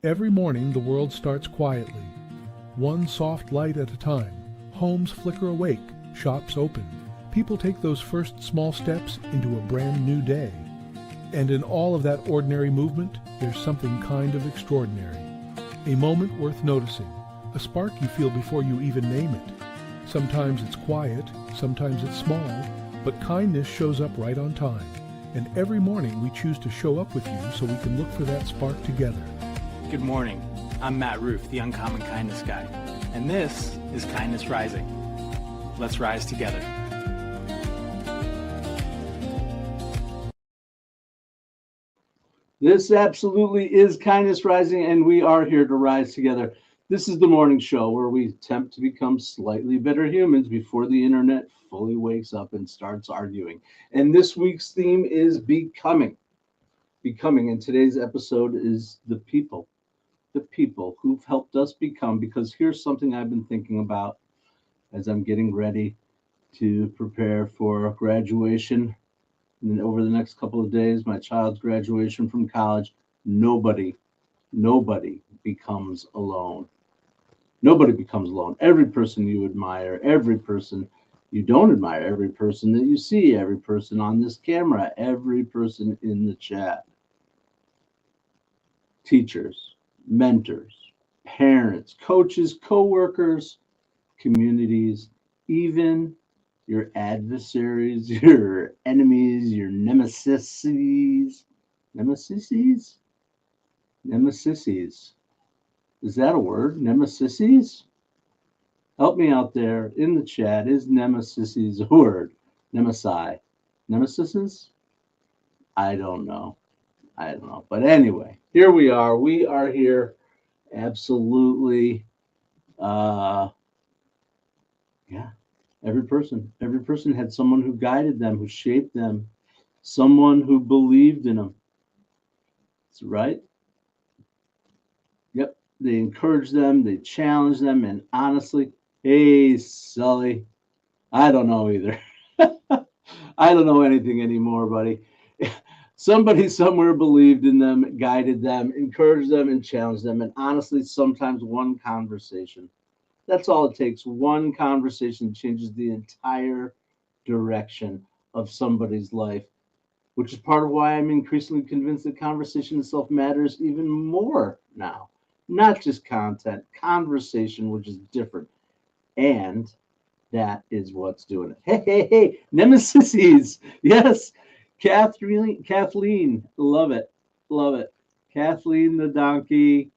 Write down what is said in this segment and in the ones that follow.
Every morning the world starts quietly, one soft light at a time. Homes flicker awake, shops open. People take those first small steps into a brand new day. And in all of that ordinary movement, there's something kind of extraordinary. A moment worth noticing, a spark you feel before you even name it. Sometimes it's quiet, sometimes it's small, but kindness shows up right on time. And every morning we choose to show up with you so we can look for that spark together. Good morning. I'm Matt Roof, the Uncommon Kindness Guy, and this is Kindness Rising. Let's rise together. This absolutely is Kindness Rising, and we are here to rise together. This is the morning show where we attempt to become slightly better humans before the internet fully wakes up and starts arguing. And this week's theme is becoming. Becoming, and today's episode is the people who've helped us become, because here's something I've been thinking about as I'm getting ready to prepare for graduation. And then over the next couple of days, my child's graduation from college. Nobody becomes alone. Nobody becomes alone. Every person you admire, every person you don't admire, every person that you see, every person on this camera, every person in the chat. Teachers, mentors, parents, coaches, co-workers, communities, even your adversaries, your enemies, your nemesis. Is that a word? Nemesis? Help me out there in the chat. Is nemesis a word? Nemesis? I don't know. But anyway, here we are. We are here. Absolutely. Every person had someone who guided them, who shaped them, someone who believed in them. That's right. Yep. They encouraged them, they challenged them, and honestly, hey, Sully, I don't know either. I don't know anything anymore, buddy. Somebody somewhere believed in them, guided them, encouraged them, and challenged them. And honestly, sometimes one conversation. That's all it takes. One conversation changes the entire direction of somebody's life, which is part of why I'm increasingly convinced that conversation itself matters even more now. Not just content, conversation, which is different. And that is what's doing it. Hey, nemesis. Yes. Kathleen, love it. Kathleen the donkey,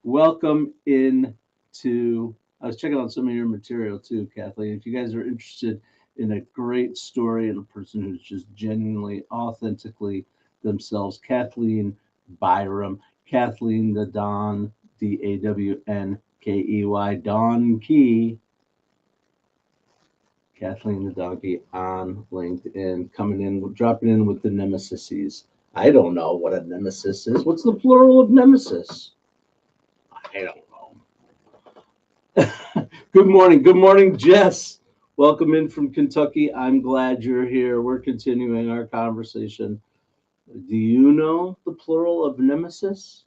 welcome in to, I was checking out some of your material too, Kathleen. If you guys are interested in a great story and a person who's just genuinely, authentically themselves, Kathleen Byram, Kathleen the Don, DawnKey, Don Key, Kathleen the Donkey on LinkedIn, coming in, dropping in with the nemesis. I don't know what a nemesis is. What's the plural of nemesis? I don't know. Good morning, Jess. Welcome in from Kentucky. I'm glad you're here. We're continuing our conversation. Do you know the plural of nemesis?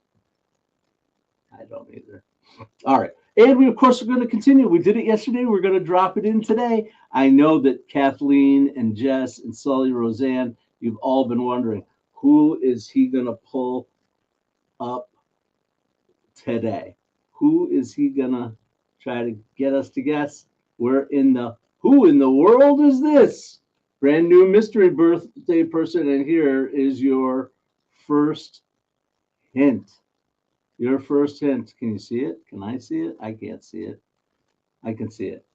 I don't either. All right. And we, of course, are going to continue. We did it yesterday. We're going to drop it in today. I know that Kathleen and Jess and Sully, Roseanne, you've all been wondering, who is he going to pull up today? Who is he going to try to get us to guess? We're in the who in the world is this? Brand new mystery birthday person. And here is your first hint. Your first hint. Can you see it? Can I see it? I can't see it. I can see it.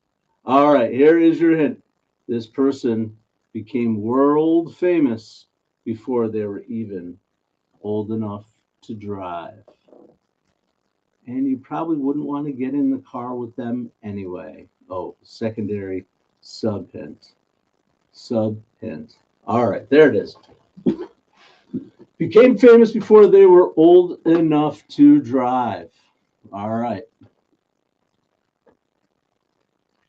All right, here is your hint. This person became world famous before they were even old enough to drive. And you probably wouldn't want to get in the car with them anyway. Oh, secondary sub hint. All right, there it is. Became famous before they were old enough to drive. All right.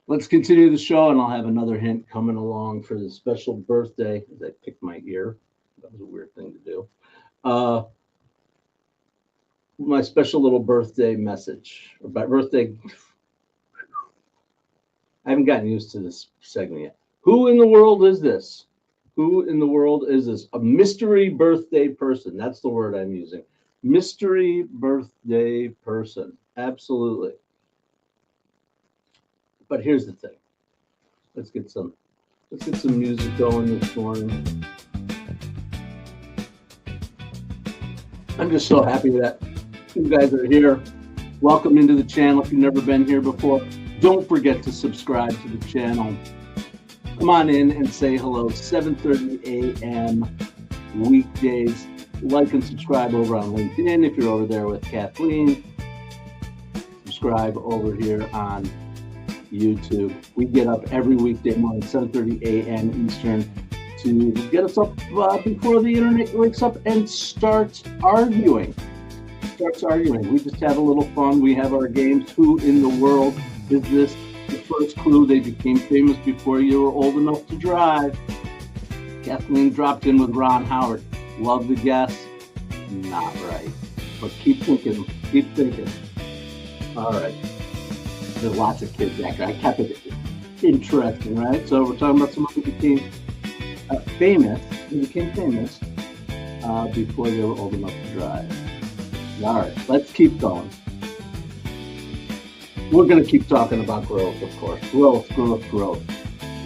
Let's continue the show, and I'll have another hint coming along for the special birthday. As I picked my ear. That was a weird thing to do. my special little birthday message. Or by birthday, I haven't gotten used to this segment yet. Who in the world is this? Who in the world is this? A mystery birthday person. That's the word I'm using. Mystery birthday person. Absolutely. But here's the thing. Let's get some music going this morning. I'm just so happy that you guys are here. Welcome into the channel if you've never been here before. Don't forget to subscribe to the channel. Come on in and say hello. 7:30 a.m. weekdays. Like and subscribe over on LinkedIn if you're over there with Kathleen. Subscribe over here on YouTube. We get up every weekday morning, 7:30 a.m. Eastern, to get us up before the internet wakes up and starts arguing. We just have a little fun. We have our games. Who in the world is this? The first clue, they became famous before you were old enough to drive. Kathleen dropped in with Ron Howard. Love the guess. Not right. But keep thinking. All right. There's lots of kids back there. I kept it interesting, right? So we're talking about someone who became famous. They became famous before they were old enough to drive. All right, let's keep going. We're going to keep talking about growth, of course. Growth.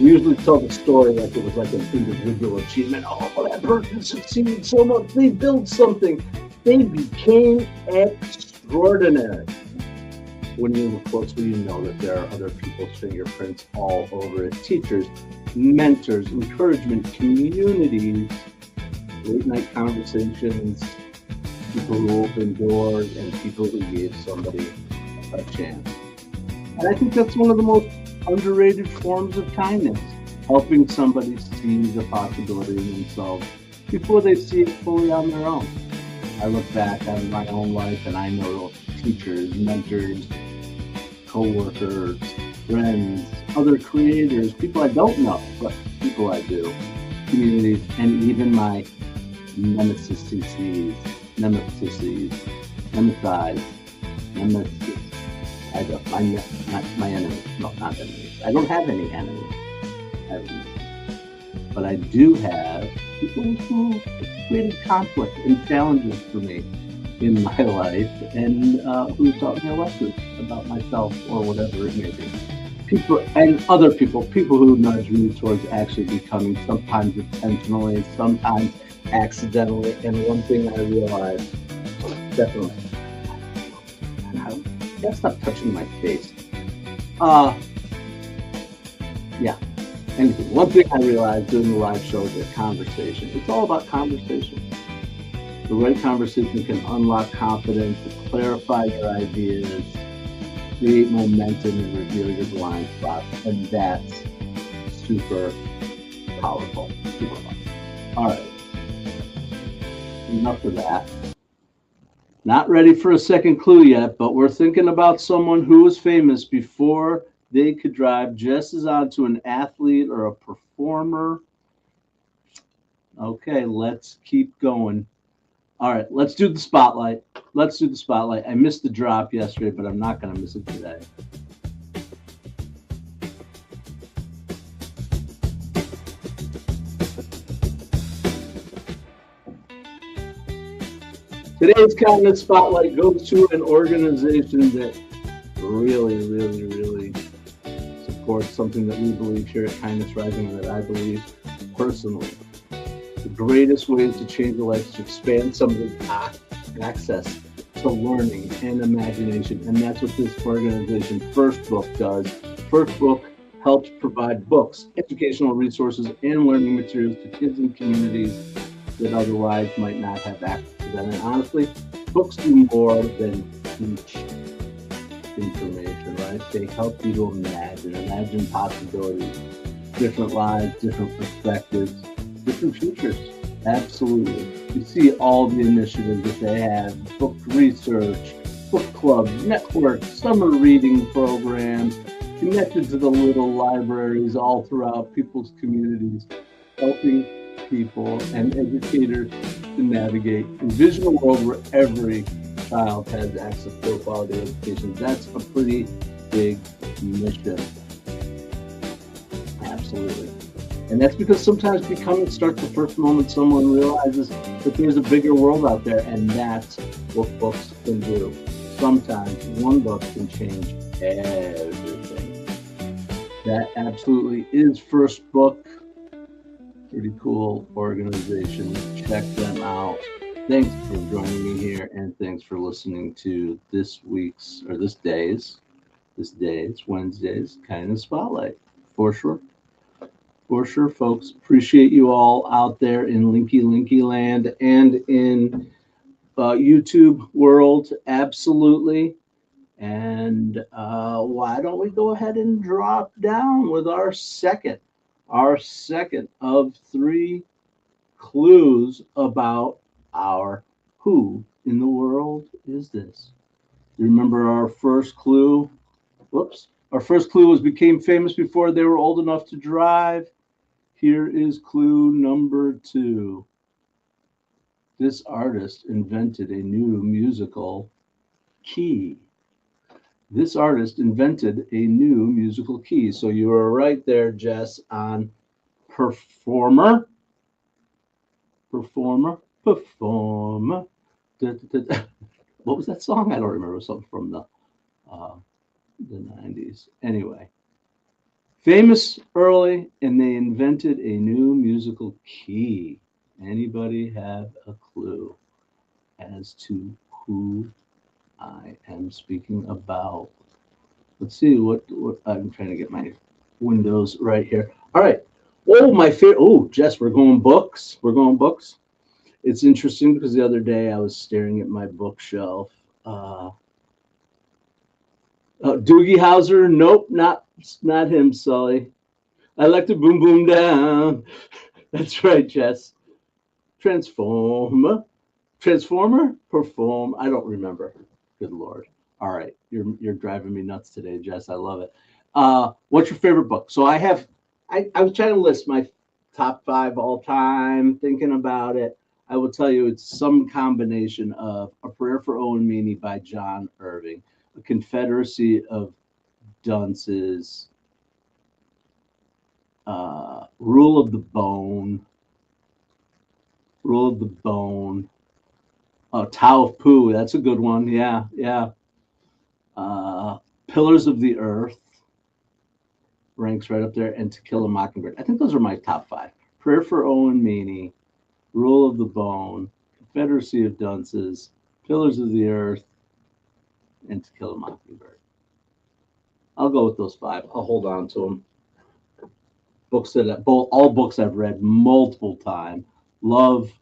We usually tell the story like it was like an individual achievement. Oh, that person succeeded so much. They built something. They became extraordinary. When you look closely, you know that there are other people's fingerprints all over it. Teachers, mentors, encouragement, communities, late night conversations, people who opened doors, and people who gave somebody a chance. And I think that's one of the most underrated forms of kindness, helping somebody see the possibility in themselves before they see it fully on their own. I look back on my own life and I know teachers, mentors, co-workers, friends, other creators, people I don't know, but people I do, communities, and even my nemesis. I don't, my enemies. No, not enemies. I don't have any enemies. But I do have people who created conflict and challenges for me in my life, and who taught me a lesson about myself or whatever it may be. People and other people who nudge me towards actually becoming, sometimes intentionally, sometimes accidentally. And one thing I realized, definitely, that's not touching my face. Yeah. Anything. One thing I realized doing the live show is a conversation. It's all about conversation. The right conversation can unlock confidence, clarify your ideas, create momentum, and reveal your blind spots. And that's super powerful. All right. Enough of that. Not ready for a second clue yet, but we're thinking about someone who was famous before they could drive. Jess is on to an athlete or a performer. Okay, let's keep going. All right, let's do the spotlight. I missed the drop yesterday, but I'm not going to miss it today. Today's kindness spotlight goes to an organization that really supports something that we believe here at Kindness Rising, and that I believe personally. The greatest ways to change a life is to expand somebody's access to learning and imagination. And that's what this organization, First Book, does. First Book helps provide books, educational resources, and learning materials to kids and communities that otherwise might not have access to them. And honestly, books do more than teach information, right? They help you to imagine possibilities, different lives, different perspectives, different futures. Absolutely. You see all the initiatives that they have: book research, book clubs, networks, summer reading programs, connected to the little libraries all throughout people's communities, helping people and educators to navigate, envision a world where every child has access to a quality education. That's a pretty big mission. Absolutely. And that's because sometimes becoming starts the first moment someone realizes that there's a bigger world out there, and that's what books can do. Sometimes one book can change everything. That absolutely is First Book. Pretty cool organization. Check them out. Thanks for joining me here, and thanks for listening to this day's Wednesday's Kindness Spotlight. For sure. For sure, folks. Appreciate you all out there in Linky land and in YouTube world. Absolutely. And why don't we go ahead and drop down with our second of 3 clues about our who in the world is this. You remember our first clue? Whoops. Our first clue was became famous before they were old enough to drive. Here is clue number 2. This artist invented a new musical key. This artist invented a new musical key. So you were right there, Jess, on performer. Da, da, da. What was that song? I don't remember. Something from the 90s. Anyway. Famous early, and they invented a new musical key. Anybody have a clue as to who I am speaking about? Let's see what I'm trying to get my windows right here. All right. Oh, my favorite. Oh, Jess, we're going books. It's interesting because the other day I was staring at my bookshelf. Doogie Howser. Nope, not him, Sully. I like to boom boom down. That's right, Jess. Transformer, perform. I don't remember. Good Lord. All right, you're driving me nuts today, Jess. I love it. What's your favorite book? So I was trying to list my top 5 all time. Thinking about it, I will tell you it's some combination of A Prayer for Owen Meany by John Irving, A Confederacy of Dunces, Rule of the Bone, Tao of Pooh, that's a good one. Yeah. Pillars of the Earth ranks right up there, and To Kill a Mockingbird. I think those are my top 5. Prayer for Owen Meany, Rule of the Bone, Confederacy of Dunces, Pillars of the Earth, and To Kill a Mockingbird. I'll go with those 5. I'll hold on to them. All books I've read multiple times. Love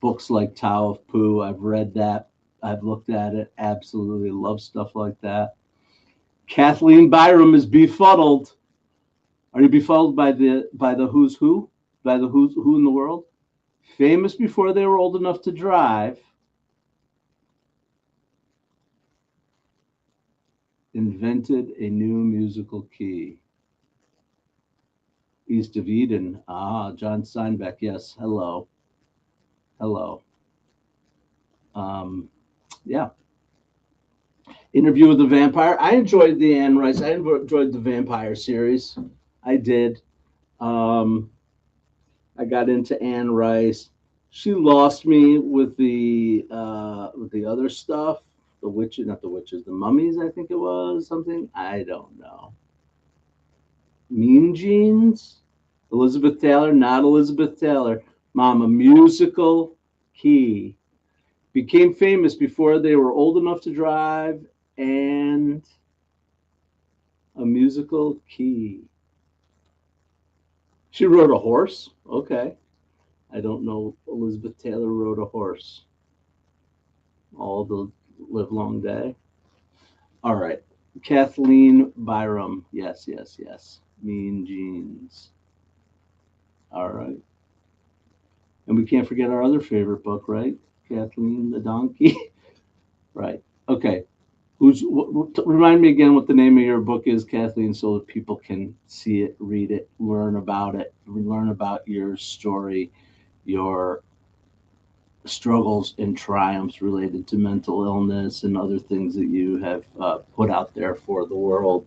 books like Tao of Pooh. I've read that. I've looked at it. Absolutely love stuff like that. Kathleen Byram is befuddled. Are you befuddled by the who's who? By the who's who in the world? Famous before they were old enough to drive. Invented a new musical key. East of Eden. John Steinbeck. Yes. Hello. Yeah. Interview with the Vampire. I enjoyed the Anne Rice. I enjoyed the Vampire series. I did. I got into Anne Rice. She lost me with the other stuff. The Mummies, I think it was something. I don't know. Mean Jeans. Elizabeth Taylor, not Elizabeth Taylor. Mama, musical key. Became famous before they were old enough to drive, and a musical key. She rode a horse. Okay. I don't know Elizabeth Taylor rode a horse all the live long day. All right. Kathleen Byram. Yes. Mean Jeans. All right. And we can't forget our other favorite book, right? Kathleen the Donkey. Right. Okay. Remind me again what the name of your book is, Kathleen, so that people can see it, read it, learn about it, learn about your story, your struggles and triumphs related to mental illness and other things that you have put out there for the world.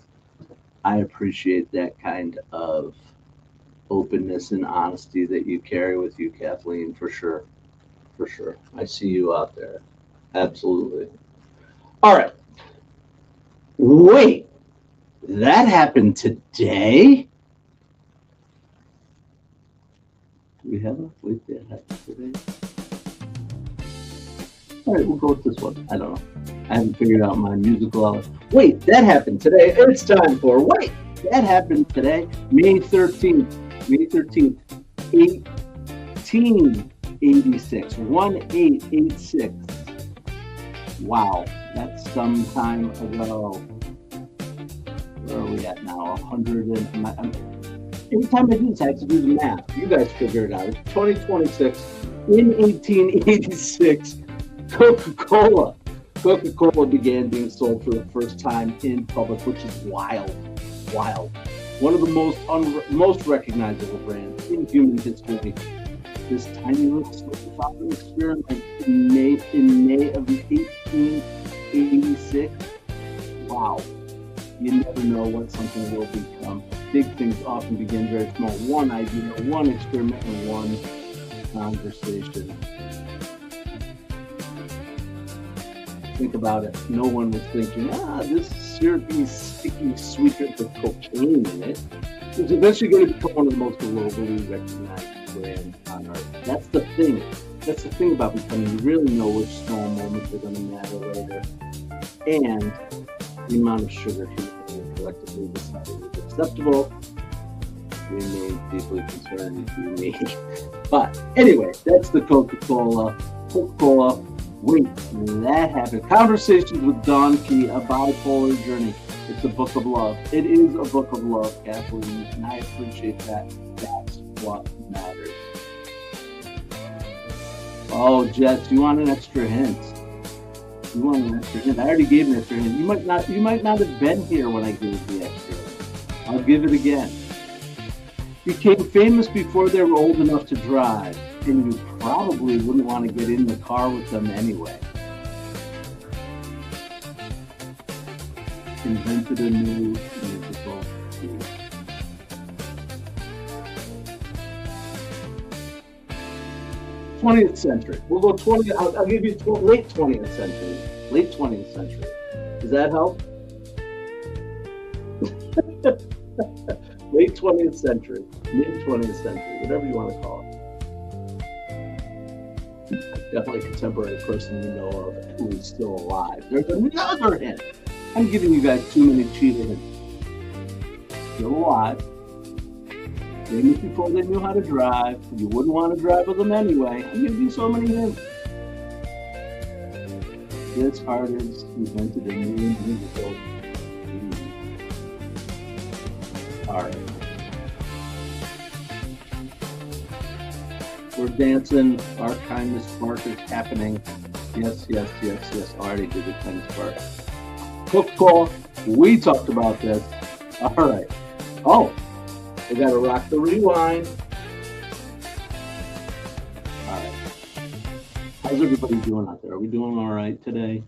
I appreciate that kind of openness and honesty that you carry with you, Kathleen, for sure. For sure. I see you out there. Absolutely. All right. Wait, that happened today? Do we have a wait that happened today? All right, we'll go with this one. I don't know. I haven't figured out my musical hour. Wait, that happened today. It's time for Wait, that happened today. May 13th. May 13th. 1886. 1886. Wow, that's some time ago. Where are we at now? 100 and every time I do this, I have to do the math. You guys figure it out. It's 2026. In 1886, Coca-Cola. Coca-Cola began being sold for the first time in public, which is wild. Wild. One of the most recognizable brands in human history. This tiny little smoking experiment in May of 1886. Wow. You never know what something will become. Big things often begin very small. One idea, one experiment, and one conversation. Think about it. No one was thinking, this syrupy, sticky sweet drink with cocaine in it. It's eventually going to become one of the most globally recognized brands on earth. That's the thing. That's the thing about becoming. You really know which small moments are going to matter later. And the amount of sugar humanity collectively decided was acceptable remains deeply concerning to me. But anyway, that's the Coca-Cola. Coca-Cola. Wait, that happened. Conversations with Don Key, A Bipolar Journey. It's a book of love. It is a book of love, Kathleen, and I appreciate that. That's what matters. Oh, Jess, you want an extra hint? You want an extra hint? I already gave an extra hint. You might not have been here when I gave the extra hint. I'll give it again. Became famous before they were old enough to drive, and you probably wouldn't want to get in the car with them anyway. Invented a new musical key. '20th century. We'll go 20. I'll give you late 20th century. Late 20th century. Does that help? Late 20th century, mid 20th century, whatever you want to call it. Definitely a contemporary person you know of who is still alive. There's another hint. I'm giving you guys too many cheater hints. Still alive. Famous before they knew how to drive. You wouldn't want to drive with them anyway. I'm giving you so many hints. This artist invented a new musical. All right. We're dancing. Our kindness spark is happening. Yes. I already did the kindness spark. Coca-Cola. We talked about this. All right. Oh, we got to rock the rewind. All right. How's everybody doing out there? Are we doing all right today?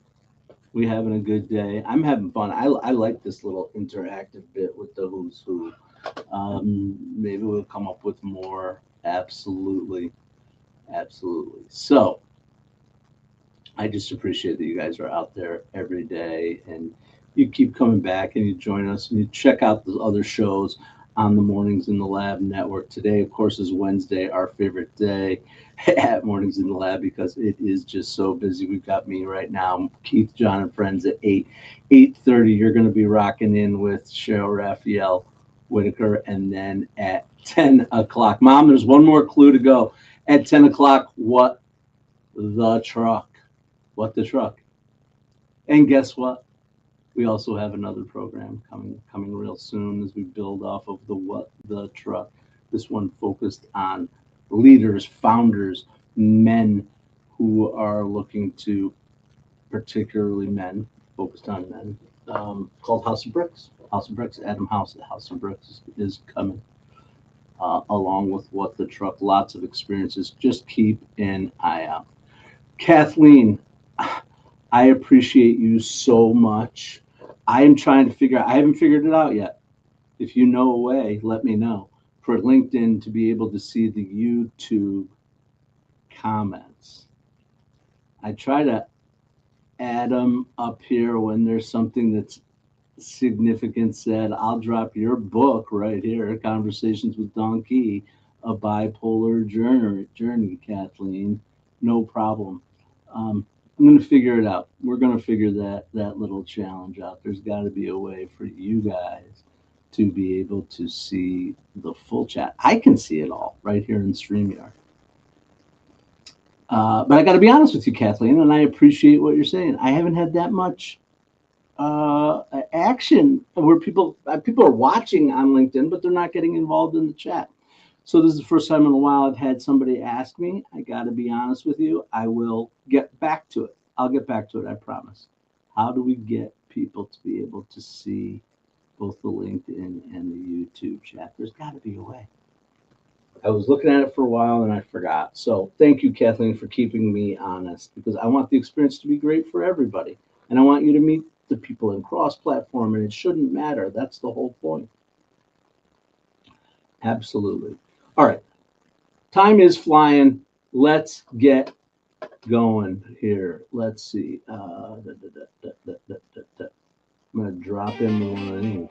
We having a good day? I'm having fun. I like this little interactive bit with the who's who. Maybe we'll come up with more. Absolutely. So I just appreciate that you guys are out there every day and you keep coming back and you join us and you check out the other shows on the Mornings in the Lab network. Today, of course, is Wednesday, our favorite day at Mornings in the Lab because it is just so busy. We've got me right now, Keith, John, and friends at 8:30. You're going to be rocking in with Cheryl Raphael Whitaker, and then at 10 o'clock. Mom, there's one more clue to go. At 10 o'clock, what the truck? What the truck? And guess what? We also have another program coming real soon as we build off of the What the Truck. This one focused on leaders, founders, men who are looking to, particularly men, focused on men, called House of Bricks. House of Bricks, Adam House at House of Bricks is coming, along with What the Truck. Lots of experiences. Just keep an eye out. Kathleen, I appreciate you so much. I am trying to figure out, I haven't figured it out yet. If you know a way, let me know. For LinkedIn to be able to see the YouTube comments. I try to add them up here when there's something that's significant said. I'll drop your book right here, Conversations with Don Key, A Bipolar Journey, Kathleen. No problem. I'm going to figure it out. We're going to figure that little challenge out. There's got to be a way for you guys to be able to see the full chat. I can see it all right here in StreamYard. But I got to be honest with you, Kathleen, and I appreciate what you're saying. I haven't had that much action where people are watching on LinkedIn, but they're not getting involved in the chat. So this is the first time in a while I've had somebody ask me. I got to be honest with you. I will get back to it. I'll get back to it, I promise. How do we get people to be able to see both the LinkedIn and the YouTube chat? There's got to be a way. I was looking at it for a while and I forgot. So thank you, Kathleen, for keeping me honest, because I want the experience to be great for everybody. And I want you to meet the people in cross-platform, and it shouldn't matter. That's the whole point. Absolutely. All right. Time is flying. Let's get going here. Let's see. I'm going to drop in one of these.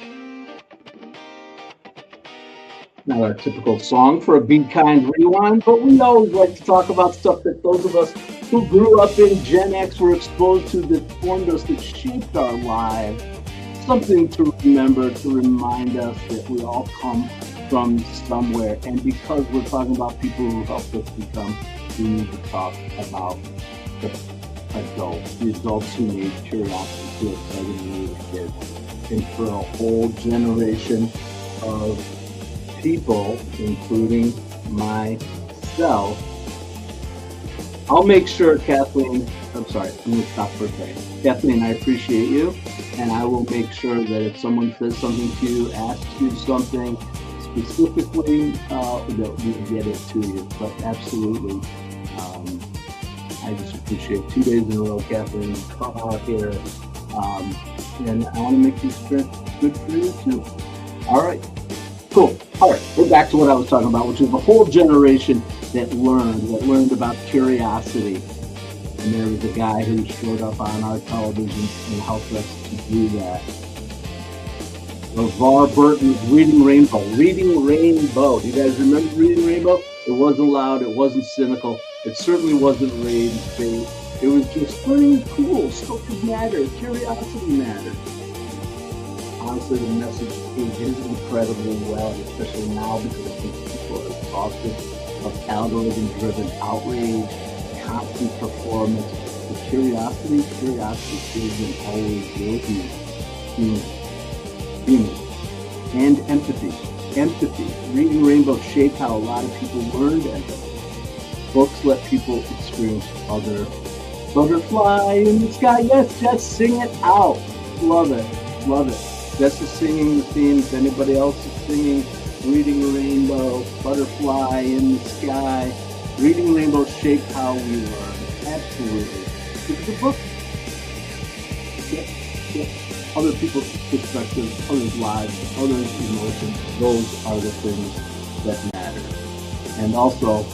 Not our typical song for a Be Kind Rewind, but we always like to talk about stuff that those of us who grew up in Gen X were exposed to, that formed us, that shaped our lives. Something to remember, to remind us that we all come from somewhere. And because we're talking about people who helped us become, we need to talk about the adults who made curiosity too exciting when we were kids. And for a whole generation of people, including myself, I'll make sure, Kathleen, I'm sorry, I'm going to stop for a second. Kathleen, I appreciate you, and I will make sure that if someone says something to you, asks you something specifically, that we get it to you. But absolutely, I just appreciate 2 days in a row, Kathleen, come out here, and I want to make the experience good for you too. All right, cool. All right, we're back to what I was talking about, which is the whole generation that learned about curiosity. And there was a guy who showed up on our television and helped us to do that. LeVar Burton's Reading Rainbow. Reading Rainbow. Do you guys remember Reading Rainbow? It wasn't loud. It wasn't cynical. It certainly wasn't rage-based. It was just pretty cool. Stuff that mattered. Curiosity mattered. Honestly, the message is incredibly well, especially now because I think people are exhausted of algorithm-driven outrage, constant performance. The curiosity is and always will be human. And empathy. Reading Rainbow shaped how a lot of people learned empathy. Books let people experience other butterfly in the sky. Yes, just sing it out. Love it. Jess is singing the theme. If anybody else is singing Reading Rainbow, Butterfly in the Sky. Reading Rainbow shaped how we learn. Absolutely. It's a book. Yeah. Other people's perspectives, others' lives, others' emotions. Those are the things that matter. And also,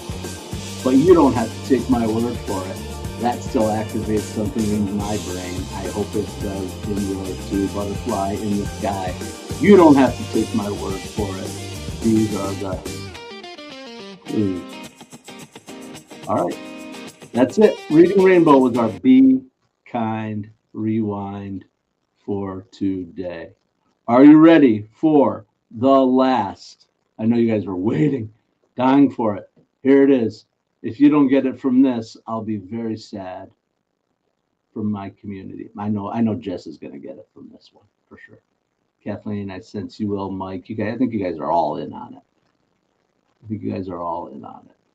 but you don't have to take my word for it. That still activates something in my brain. I hope it does in yours too. Butterfly in the sky. You don't have to take my word for it. These are the clues. All right. That's it. Reading Rainbow was our Be Kind Rewind for today. Are you ready for the last? I know you guys were waiting, dying for it. Here it is. If you don't get it from this, I'll be very sad for my community. I know Jess is going to get it from this one for sure. Kathleen, I sense you will. Mike, I think you guys are all in on it.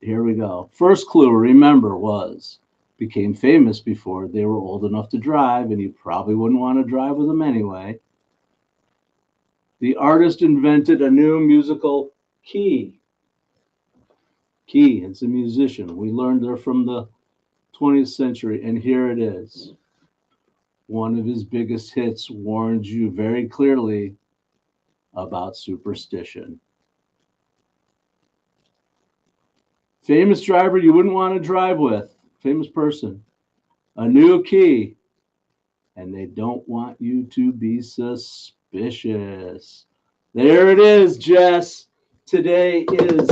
Here we go. First clue, remember, became famous before they were old enough to drive, and you probably wouldn't want to drive with them anyway. The artist invented a new musical key. It's a musician. We learned her from the 20th century, and here it is. One of his biggest hits warns you very clearly about superstition. Famous driver you wouldn't want to drive with, famous person, a new key, and they don't want you to be suspicious. There it is, Jess. Today is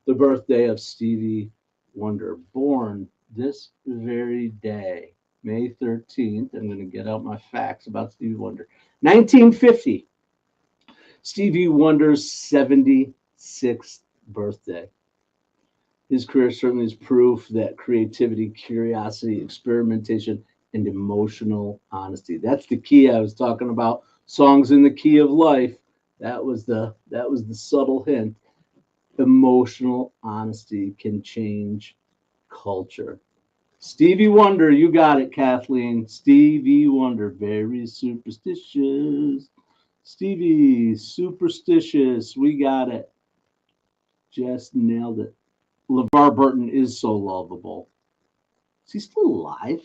the birthday of Stevie Wonder, born this very day, May 13th. I'm going to get out my facts about Stevie Wonder. 1950, Stevie Wonder's 76th birthday. His career certainly is proof that creativity, curiosity, experimentation, and emotional honesty. That's the key I was talking about. Songs in the key of life. That was the subtle hint. Emotional honesty can change culture. Stevie Wonder, you got it, Kathleen. Stevie Wonder, very superstitious. Stevie, superstitious. We got it. Just nailed it. LeVar Burton is so lovable. Is he still alive?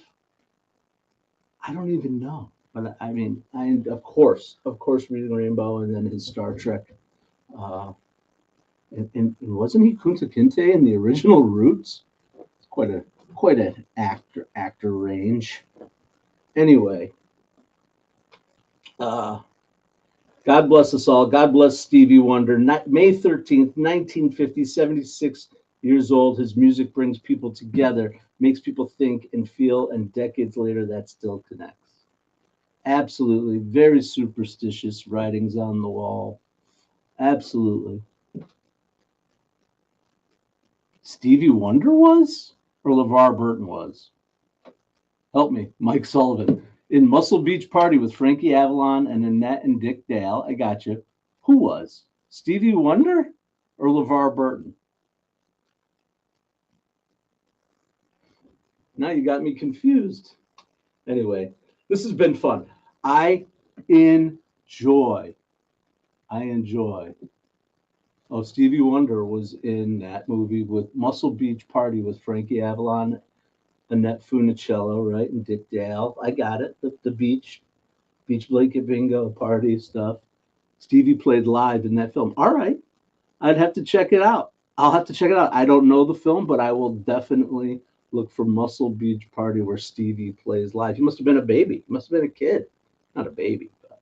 I don't even know. But I mean, of course, reading Rainbow and then his Star Trek. And wasn't he Kunta Kinte in the original Roots? It's quite an actor range. Anyway, God bless us all. God bless Stevie Wonder. May 13th, 1950, 76 years old. His music brings people together, makes people think and feel, and decades later, that still connects. Absolutely. Very superstitious writings on the wall. Absolutely. Stevie Wonder was? Or LeVar Burton was? Help me, Mike Sullivan. In Muscle Beach Party with Frankie Avalon and Annette and Dick Dale, I got you. Who was? Stevie Wonder or LeVar Burton? Now you got me confused. Anyway, this has been fun. I enjoy. Oh, Stevie Wonder was in that movie with Muscle Beach Party with Frankie Avalon, Annette Funicello, right, and Dick Dale. I got it. The beach blanket bingo party stuff. Stevie played live in that film. All right. I'd have to check it out. I'll have to check it out. I don't know the film, but I will definitely look for Muscle Beach Party where Stevie plays live. He must have been a baby. He must have been a kid. Not a baby, but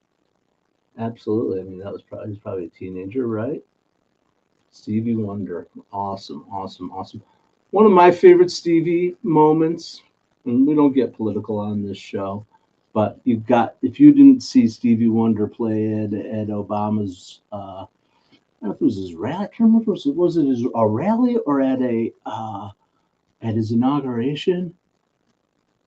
absolutely. I mean, he was probably a teenager, right? Stevie Wonder. Awesome. One of my favorite Stevie moments, and we don't get political on this show, but if you didn't see Stevie Wonder play at Obama's, I don't know if it was his rally, I can't remember, was it a rally or at his inauguration?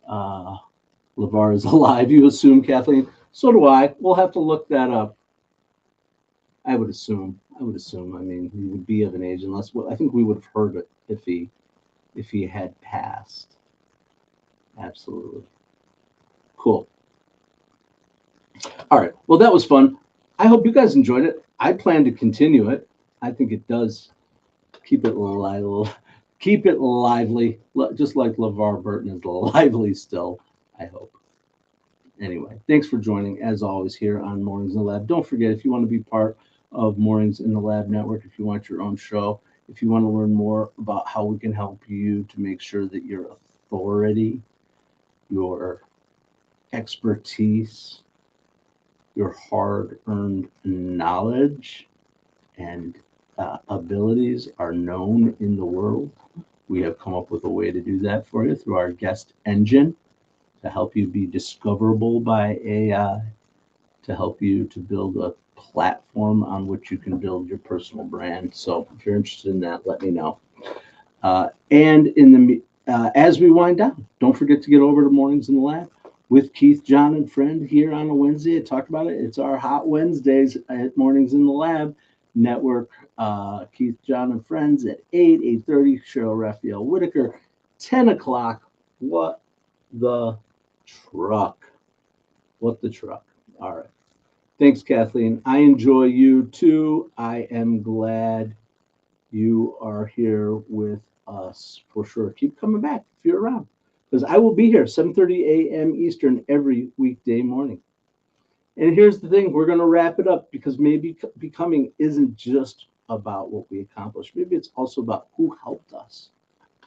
LeVar is alive, you assume, Kathleen. So do I. We'll have to look that up. I would assume. I mean, he would be of an age, I think we would have heard it if he had passed. Absolutely. Cool. All right. Well, that was fun. I hope you guys enjoyed it. I plan to continue it. I think it does keep it lively, just like LeVar Burton is lively still, I hope. Anyway, thanks for joining, as always, here on Mornings in the Lab. Don't forget, if you want to be part of Mornings in the Lab Network, if you want your own show, if you want to learn more about how we can help you to make sure that your authority, your expertise, your hard-earned knowledge and abilities are known in the world, we have come up with a way to do that for you through our guest engine to help you be discoverable by AI, to help you to build a platform on which you can build your personal brand. So if you're interested in that, let me know. And as we wind down, don't forget to get over to Mornings in the Lab with Keith, John, and Friend here on a Wednesday. I talked about it. It's our Hot Wednesdays at Mornings in the Lab Network. Keith, John, and Friends at 8:30. Cheryl Raphael Whitaker, 10 o'clock. What the truck? All right. Thanks, Kathleen. I enjoy you too. I am glad you are here with us for sure. Keep coming back if you're around, because I will be here 7:30 a.m. Eastern every weekday morning. And here's the thing, we're going to wrap it up, because maybe becoming isn't just about what we accomplished. Maybe it's also about who helped us,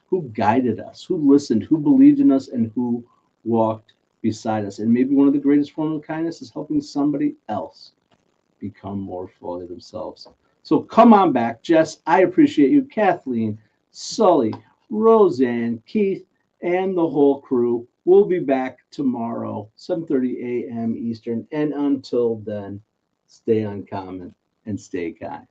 who guided us, who listened, who believed in us, and who walked beside us. And maybe one of the greatest forms of kindness is helping somebody else become more fully themselves. So come on back, Jess. I appreciate you. Kathleen, Sully, Roseanne, Keith, and the whole crew. We'll be back tomorrow, 7:30 a.m. Eastern. And until then, stay uncommon and stay kind.